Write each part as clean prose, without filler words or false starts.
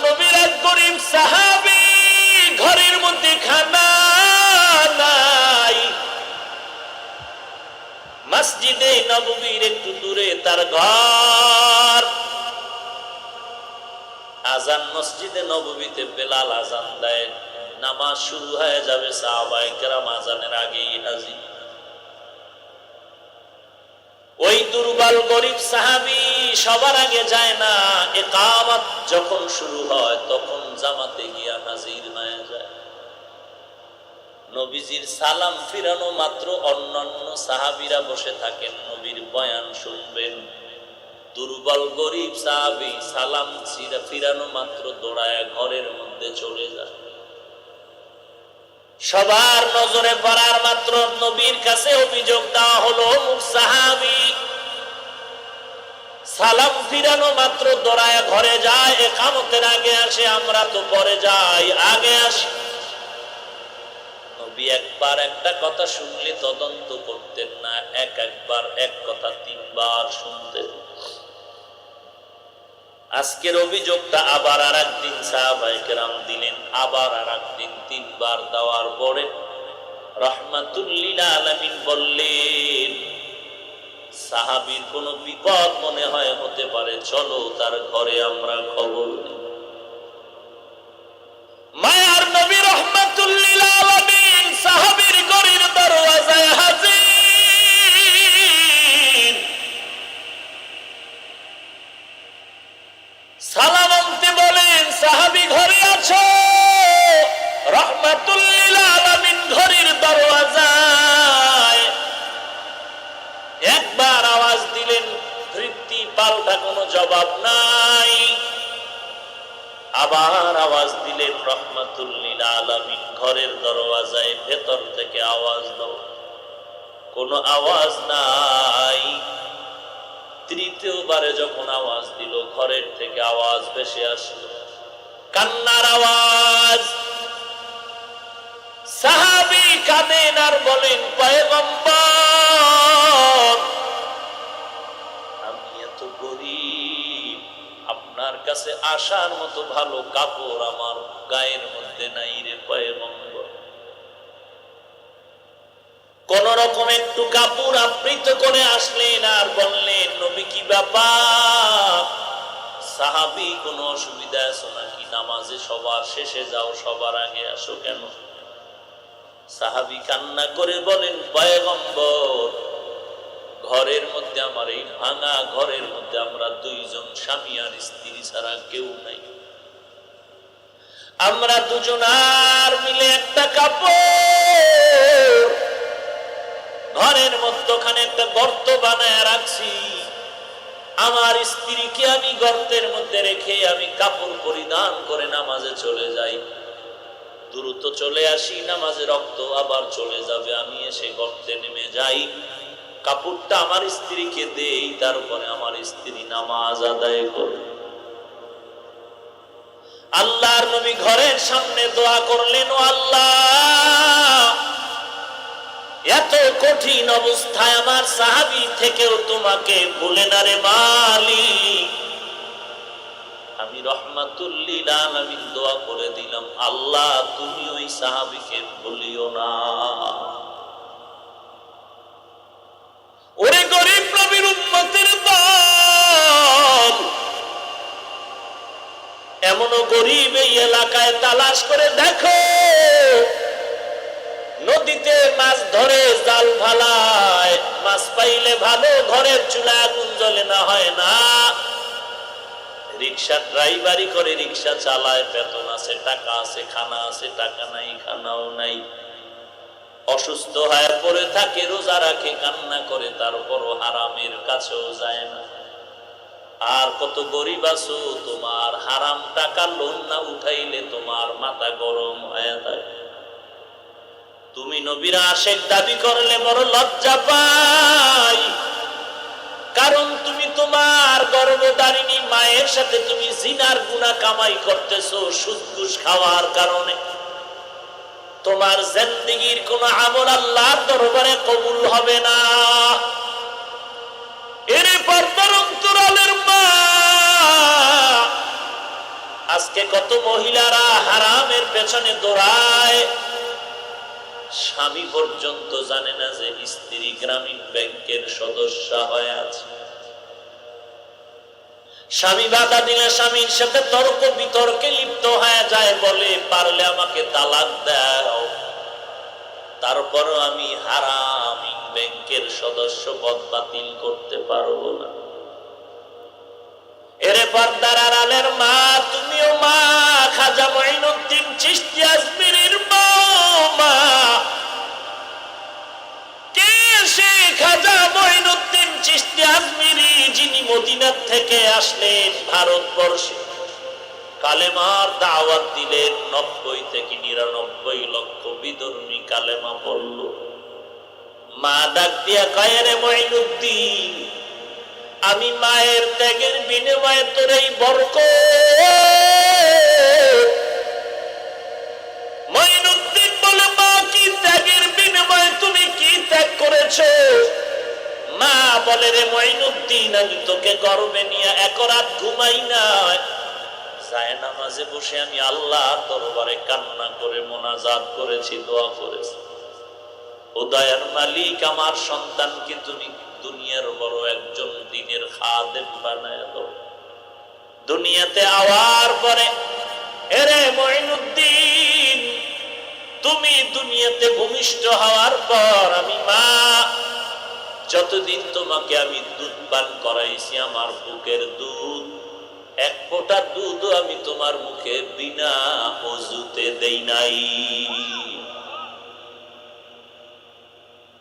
নবীর এক গরিব সাহাবী, ঘরের মধ্যে খানা নাই, মসজিদে নববীর একটু দূরে তার ঘর। আজান মসজিদে নববীতে বেলাল আজান দেয়, নামাজ শুরু হয়ে যাবে, সাহাবায়ে কেরাম আজানের আগেই হাজির। ওই দুর্বল গরিব সাহাবী সবার আগে যায় না, ইকামত যখন শুরু হয় তখন জামাতে গিয়া হাজির হয়ে যায়। নবীজির সালাম ফিরানো মাত্র অন্যান্য সাহাবীরা বসে থাকেন, নবীর বয়ান শুনবেন। দুর্বল গরিব সাহাবী সালাম ফিরানো মাত্র দৌড়ায় ঘরের মধ্যে চলে যায়। সবার নজরে পড়ার মাত্র নবীর কাছে অভিযোগ দেওয়া হলো, অমুক সাহাবী সালাম ফিরানো মাত্র দৌড়ায় ঘরে যায়, ইকামতের আগে আসে, আমরা তো পরে যাই, আগে আসি। নবী একবার একটা কথা শুনলে তদন্ত করতেন না, একবার এক কথা তিনবার শুনতেন। আজকের অভিযোগটা আবার আর একদিন সাহাবায়ে কেরাম দিলেন, আবার আর একদিন, তিনবার দেওয়ার পরে রাহমাতুল লিল আলামিন বললেন, সাহাবীর কোনো বিপদ মনে হয় হতে পারে, চলো তার ঘরে আমরা খবর নিই। মায়ার নবী রাহমাতুল লিল আলামিন সাহাবীর ঘরের দরওয়াজায় হাজির। সালাম আনতে বলেন, সাহাবী ঘরে আছো? রাহমাতুল লিল আলামিন ঘরের দরওয়াজায় একবার আওয়াজ দিলেন, তৃপ্তি পাল্টা কোনো জবাব নাই। আবার আওয়াজ দিলেন, রাহমাতুল লিল আলামিন ঘরের দরওয়াজায় ভেতর থেকে আওয়াজ দাও, কোনো আওয়াজ নাই। তৃতীয়বারে যখন আওয়াজ দিল, ঘরের থেকে আওয়াজ ভেসে আসলো, কান্নার আওয়াজ। সাহাবী কাঁদেন আর বলেন, পয়গম্বর, আমি এত গরীব, আপনার কাছে আসার মতো ভালো কাপড় আমার গায়ের মধ্যে নাই রে পয়গম্বর। কোন রকম একটু কাপড় আবৃত করে আসলেন আর বললেন, নবী কি ব্যাপার? সাহাবী, কোনো অসুবিধা আছে নাকি? নামাজে সবার শেষে যাও, সবার আগে আসো কেন? সাহাবী কান্না করে বলেন, পয়গম্বর, ঘরের মধ্যে আমার এই ভাঙা ঘরের মধ্যে আমরা দুইজন স্বামী আর স্ত্রী ছাড়া কেউ নাই, আমরা দুজন আর মিলে একটা কাপড় ঘরের মধ্যখানে একটা গর্ত বানায় রাখছি, আমার স্ত্রীকে আমি গর্তের মধ্যে রেখে আমি কাপড় পরিধান করে নামাজে চলে যাই, দ্রুত চলে আসি, নামাজে রক্ত আবার চলে যাবে, আমি এসে গর্তে নেমে যাই, কাপড়টা আমার স্ত্রীকে দেই, তারপরে আমার স্ত্রী নামাজ আদায় করে। আল্লাহর নবী ঘরের সামনে দোয়া করলেন, ও আল্লাহ, এত কঠিন অবস্থায় আমার সাহাবী থেকেও তোমাকে ভুলে না রে মালিক। আমি রাহমাতুল লিল আলামিন দোয়া করে দিলাম, আল্লাহ তুমি ওই সাহাবীকে ভুলিও না। ওরে গরিব নবীর উম্মতের দল, এমনও গরিব এই এলাকায় তালাশ করে দেখো, নদীতে মাছ ধরে জাল ফালায়, মাছ পাইলে ভালো, ঘরের চুলায় আগুন জ্বলে না, হয় না। রিক্সা ড্রাইভারি করে, রিক্সা চালায়, বেতন আছে, টাকা আছে, খানা আছে, টাকা নাই, খানাও নাই, অসুস্থ হয়ে পড়ে থাকে, রোজা রাখে, কান্না করে, তারপরও হারামের কাছেও যায় না। আর কত গরিব আছো, তোমার হারাম টাকা লোন না উঠাইলে তোমার মাথা গরম হয়ে থাকে। তুমি নবীর আশিক দাবি করলে বড় লজ্জা পাই, কারণ তুমি তোমার গর্ভধারিণী মায়ের সাথে তুমি জিনার গুনাহ কামাই করতেছো, সুদ ঘুষ খাওয়ার কারণে। তোমার জিন্দেগীর কোন আমল আল্লাহর দরবারে কবুল হবে না। এর পর্দার অন্তরালের মা, আজকে কত মহিলারা হারামের পেছনে দৌড়ায়, স্বামী পর্যন্ত জানে না যে স্ত্রী গ্রামীণ ব্যাংকের সদস্য হয়ে আছে। স্বামী বাধা দিলে স্বামীর সাথে তর্ক বিতর্কে লিপ্ত হয়ে যায়, বলে পারলে আমাকে তালাক দাও, তারপরও আমি হারামি ব্যাংকের সদস্য পদ বাতিল করতে পারবো না। এরে পর্দার আড়ালের মা, তুমিও মা, খাজা মঈনুদ্দিন চিশতি আজমিরীর মা। কে সে খাজা মঈনুদ্দিন চিশতি আজমিরী, যিনি মদিনা থেকে আসলেন ভারতবর্ষে, কালেমার দাওয়াত দিলেন, 90 থেকে 99 লক্ষ বিধর্মী কালেমা পড়ল। মা ডাক দিয়া কয়, রে মঈনুদ্দিন, আমি মায়ের ত্যাগের বিনিময়ে তোর এই বরকত। মঈনুদ্দিন বলে, মা কি ত্যাগের বিনিময়ে, তুমি কি ত্যাগ করেছো? মা বলে, রে মঈনুদ্দিন, আমি তোকে গর্বে নিয়ে এক রাত ঘুমাই না, যায় নামাজে বসে আমি আল্লাহর দরবারে কান্না করে মোনাজাত করেছি, দোয়া করেছি, ও দয়ার মালিক, আমার সন্তানকে তুমি দুনিয়ার বড় একজন দ্বীনের খাদেম বানায় দাও। দুনিয়াতে আওয়ার পরে, এরে মঈনুদ্দিন, তুমি দুনিয়াতে ভূমিষ্ঠ হওয়ার পর আমি মা যতদিন তোমাকে আমি দুধ পান করাইছি, আমার বুকের দুধ, এক ফোঁটা দুধও আমি তোমার মুখে বিনা ওযুতে দেই নাই।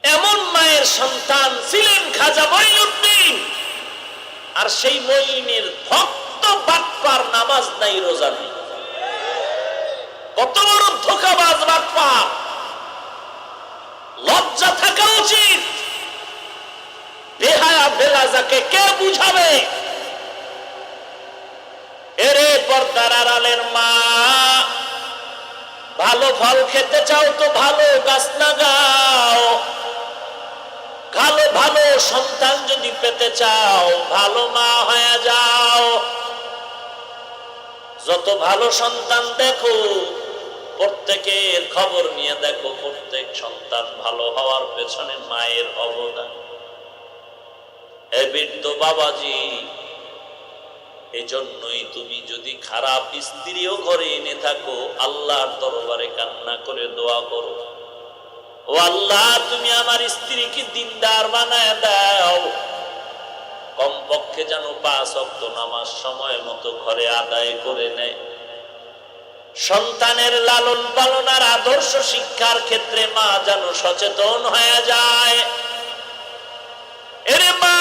এমন মায়ের সন্তান ছিলেন খাজা মঈনুদ্দিন। আর সেই মঈনের ভক্ত বাটপার, নামাজ নাই, রোজা নেই। কত বড় ধোঁকাবাজ বাটপার! লজ্জা থাকা উচিত। বেহায়া বেলাজাকে কে বুঝাবে? এরে পর্দার আড়ালের মা, ভালো ফল খেতে চাও তো ভালো গাছ লাগাও। ভালো ভালো সন্তান যদি পেতে চাও, ভালো মা হয়ে যাও। যত ভালো সন্তান দেখো, প্রত্যেকের খবর নিয়ে দেখো, প্রত্যেক সন্তান ভালো হওয়ার পেছনে মায়ের অবদান। এ বৃদ্ধ বাবাজি, এজন্যই তুমি যদি খারাপ স্ত্রীও ঘরে এনে থাকো, আল্লাহর দরবারে কান্না করে দোয়া করো, ও আল্লাহ, তুমি আমার স্ত্রীকে দিনদার বানায় দাও। কমপক্ষে যেন 5 ওয়াক্ত নামাজ সময় মতো ঘরে আদায় করে নেয়। সন্তানের লালন পালন আর আদর্শ শিক্ষার ক্ষেত্রে মা যেন সচেতন হয়ে যায়। এরে মা,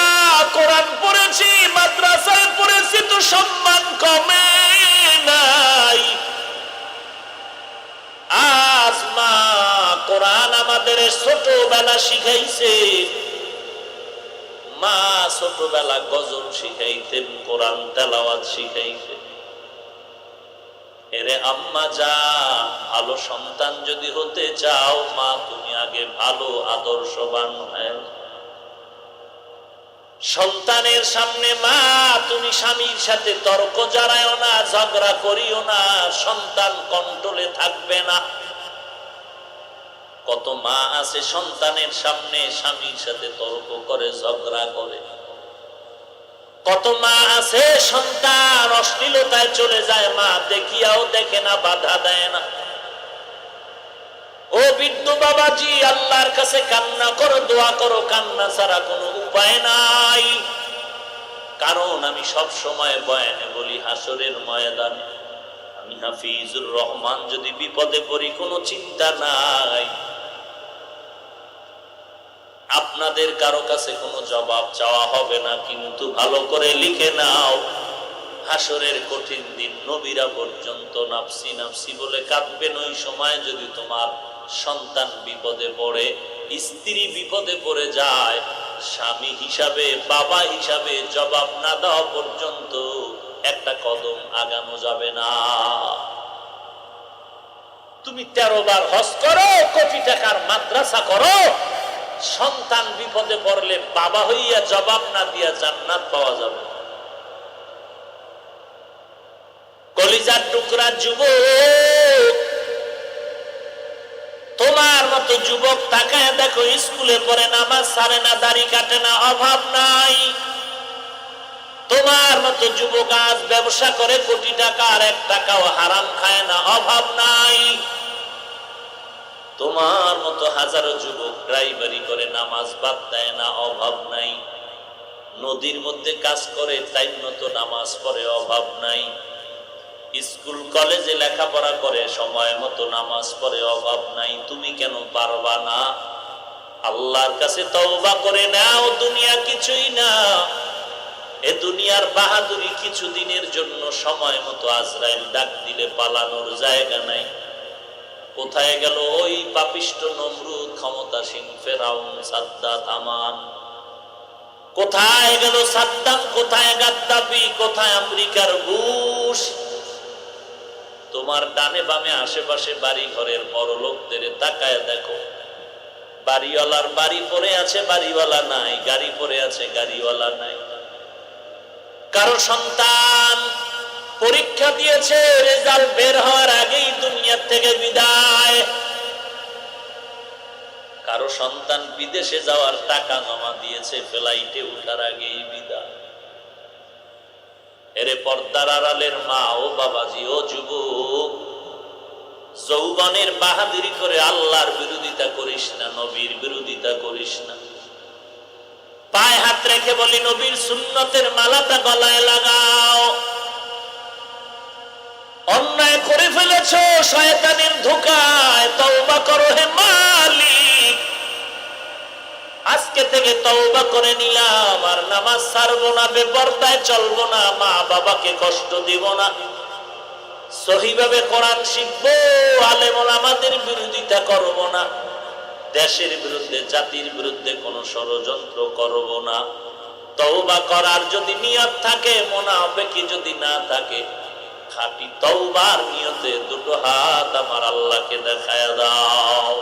কোরআন পড়েছি, মাদ্রাসায় পড়েছি, তো সম্মান কমে নাই। আজ মা কোরআন আমাদের ছোটবেলা শিখাইছে। মা ছোটবেলা গজল শিখাইতেন, কোরআন তেলাওয়াত শিখাইতেন। এরে আম্মা যা, ভালো সন্তান যদি হতে চাও, মা তুমি আগে ভালো আদর্শবান হও। সন্তানের সামনে মা তুমি স্বামীর সাথে তর্ক জড়ায়ও না, ঝগড়া করিও না, সন্তান কন্ট্রোলে থাকবে না। কত মা আছে সন্তানের সামনে স্বামীর সাথে তর্ক করে, ঝগড়া করে। কত মা আছে সন্তান অশ্লীলতায় চলে যায়, মা দেখিয়াও দেখে না, বাধা দেয় না। ও বৃদ্ধ বাবাজি, আল্লাহর কাছে কান্না করো, দোয়া করো, কান্না ছাড়া কোনো উপায় নাই। কারণ আমি সব সময় বয়ানে বলি, হাসরের ময়দানে আমি হাফিজুর রহমান যদি বিপদে পড়ি, কোনো চিন্তা নাই। আপনাদের কারো কাছে কোনো জবাব চাওয়া হবে না, কিন্তু ভালো করে লিখে নাও, হাসরের কঠিন দিন নবীরা পর্যন্ত নাফসি নাফসি বলে কাঁদবেন। ওই সময় যদি তোমার সন্তান বিপদে পড়ে, স্ত্রী বিপদে পড়ে যায়, স্বামী হিসাবে, বাবা হিসাবে জবাব না দেওয়া পর্যন্ত একটা কদম আগানো যাবে না। তুমি 13 বার হজ করো, কোটি টাকার মাদ্রাসা করো, সন্তান বিপদে পড়লে বাবা হইয়া জবাব না দিয়া জান্নাত পাওয়া যাবে। কলিজার টুকরা যুবক, তোমার মতো যুবক তাকায় দেখো, স্কুলে পড়ে, নামাজ ছাড়ে না, দাড়ি কাটে না, অভাব নাই। তোমার মতো যুবক আজ ব্যবসা করে কোটি টাকা, আর 1 টাকাও হারাম খায় না, অভাব নাই। তোমার মতো হাজারো যুবক ড্রাইভারি করে, নামাজ বাদ দেয় না, অভাব নাই। নদীর মধ্যে কাজ করে, টাইম মতো নামাজ পড়ে, অভাব নাই। স্কুল কলেজে লেখাপড়া করে, সময় মতো নামাজ পড়ে, অভাব নাই। তুমি কেন পারবা না? আল্লাহর কাছে তওবা করে নাও। দুনিয়া কিছুই না, এ দুনিয়ার বাহাদুরি কিছুদিনের জন্য। সময় মতো আজরাইল ডাক দিলে পালানোর জায়গা নাই। কোথায় গেল ওই পাপিষ্ট নমরুদ, ক্ষমতাসীন ফেরাউন, সাদ্দাত, আমান? কোথায় গেল সাদ্দাম? কোথায় গাদ্দাফি? কোথায় আমেরিকার বুশ? তোমার ডানে বামে আশেপাশে বাড়ি ঘরের বড় লোকদের তাকায় দেখো, বাড়িওয়ালার বাড়ি পড়ে আছে, বাড়িওয়ালা নাই। গাড়ি পড়ে আছে, গাড়িওয়ালা নাই। কারো সন্তান পরীক্ষা দিয়েছে, রেজাল্ট বের হওয়ার আগেই দুনিয়া থেকে বিদায়। কারো সন্তান বিদেশে যাওয়ার টাকা জমা দিয়েছে, ফ্লাইটে ওঠার আগেই বিদায়। এরে পর্দার আড়ালের মা ও বাবাজি ও যুবক, যৌবনের বাহাদুরি করে আল্লাহর বিরোধিতা করিস না, নবীর বিরোধিতা করিস না। পায়ে হাত রেখে বলি, নবীর সুন্নতের মালাটা গলায় লাগাও। অন্যায় করে ফেলেছো শয়তানের ধোঁকায়, তওবা করো হে মালিক। আজকে থেকে তওবা করে নিলাম, আর নামাজ ছাড়বো না, বেপরদায় চলবো না, মা বাবাকে কষ্ট দিব না, সহিভাবে কোরআন শিখবো, আলেম ওলামাদের বিরোধিতা করব না, দেশের বিরুদ্ধে, জাতির বিরুদ্ধে কোনো ষড়যন্ত্র করব না। তওবা করার যদি নিয়ত থাকে, মুনাফিকি যদি না থাকে, খাঁটি তওবার নিয়তে দুটো হাত আমার আল্লাহকে দেখায়া দাও।